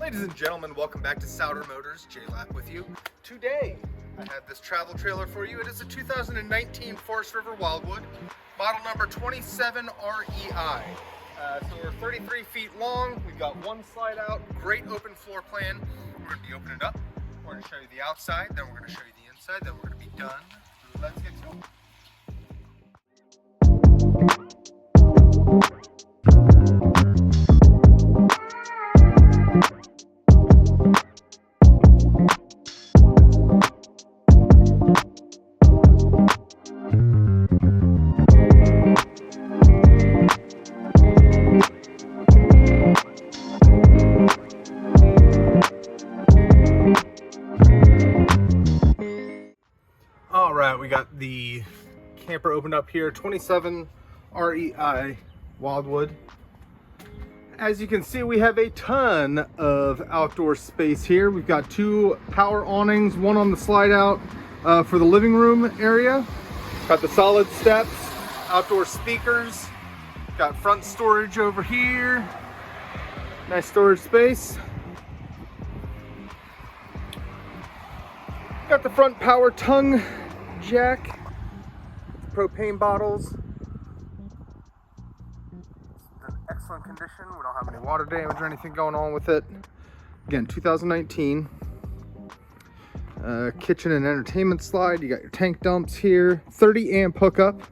Ladies and gentlemen, welcome back to Souter Motors. J-Lap with you. Today, I have this travel trailer for you. It is a 2019 Forest River Wildwood, model number 27REI. So we're 33 feet long. We've got one slide out, great open floor plan. We're going to be opening it up. We're going to show you the outside, then we're going to show you the inside, then we're going to be done. Let's get to it. All right, we got the camper opened up here, 27REI Wildwood. As you can see, we have a ton of outdoor space here. We've got two power awnings, one on the slide out for the living room area. Got the solid steps, outdoor speakers. Got front storage over here. Nice storage space. Got the front power tongue jack, propane bottles. It's in excellent condition. We don't have any water damage or anything going on with it. Again, 2019. Kitchen and entertainment slide. You got your tank dumps here. 30 amp hookup.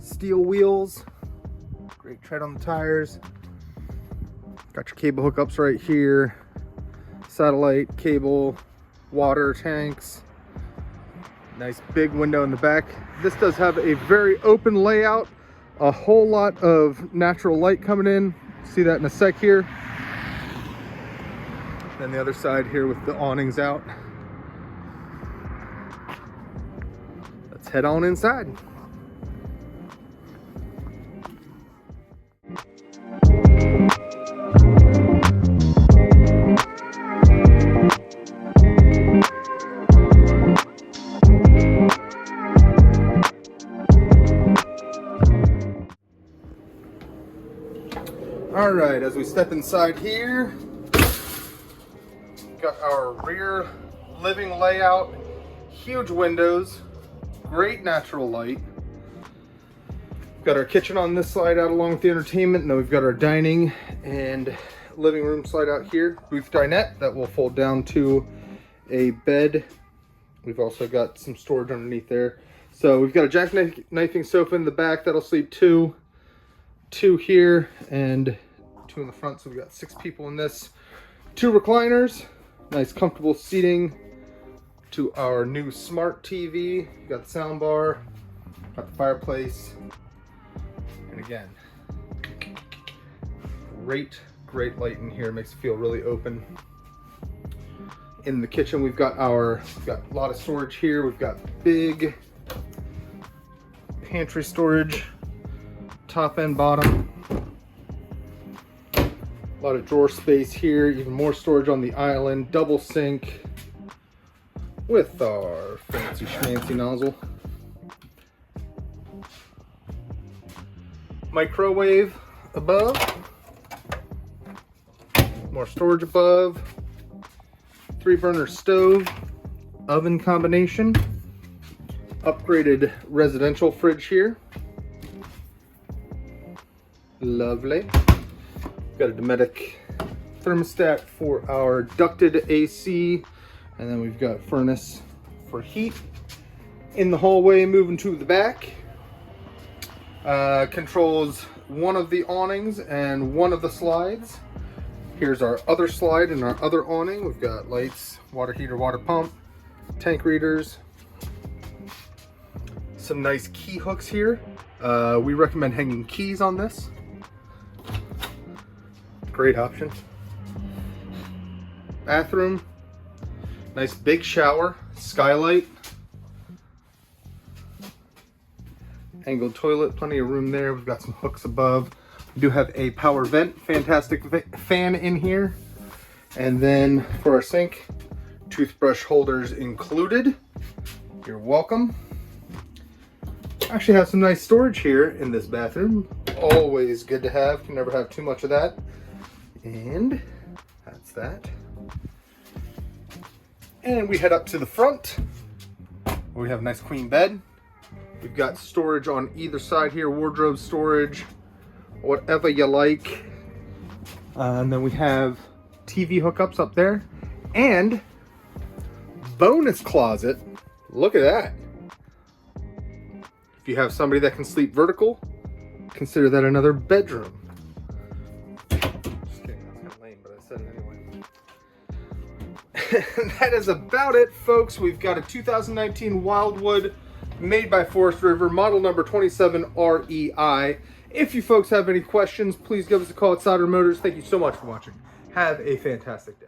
Steel wheels. Great tread on the tires. Got your cable hookups right here. Satellite cable. Water tanks. Nice big window in the back. This does have a very open layout, a whole lot of natural light coming in. See that in a sec here. Then the other side here with the awnings out. Let's head on inside. All right, as we step inside here, got our rear living layout, huge windows, great natural light. We've got our kitchen on this slide out along with the entertainment, and then we've got our dining and living room slide out here. Booth dinette that will fold down to a bed. We've also got some storage underneath there. So we've got a jackknifing sofa in the back that'll sleep two here, and two in the front, so we've got 6 people in this. 2 recliners, nice comfortable seating to our new smart TV. You got the sound bar, got the fireplace, and again, great light in here, makes it feel really open. In the kitchen, we've got a lot of storage here. We've got big pantry storage, top and bottom. A lot of drawer space here, even more storage on the island, double sink with our fancy schmancy nozzle. Microwave above, more storage above, 3-burner stove, oven combination, upgraded residential fridge here. Lovely. Got a Dometic thermostat for our ducted AC, and then we've got furnace for heat. In the hallway, moving to the back, controls one of the awnings and one of the slides. Here's our other slide and our other awning. We've got lights, water heater, water pump, tank readers, some nice key hooks here. We recommend hanging keys on this. Great option. Bathroom, nice big shower, skylight, angled toilet, plenty of room there. We've got some hooks above. We do have a power vent, fantastic fan in here. And then for our sink, toothbrush holders included. You're welcome. Actually have some nice storage here in this bathroom. Always good to have, can never have too much of that. And that's that. And we head up to the front where we have a nice queen bed. We've got storage on either side here, wardrobe storage, whatever you like. And then we have TV hookups up there and bonus closet. Look at that. If you have somebody that can sleep vertical, consider that another bedroom. Just kidding, that's kind of lame, but I said it anyway. That is about it, folks. We've got a 2019 Wildwood made by Forest River, model number 27REI. If you folks have any questions, please give us a call at Sauter Motors. Thank you so much for watching. Have a fantastic day.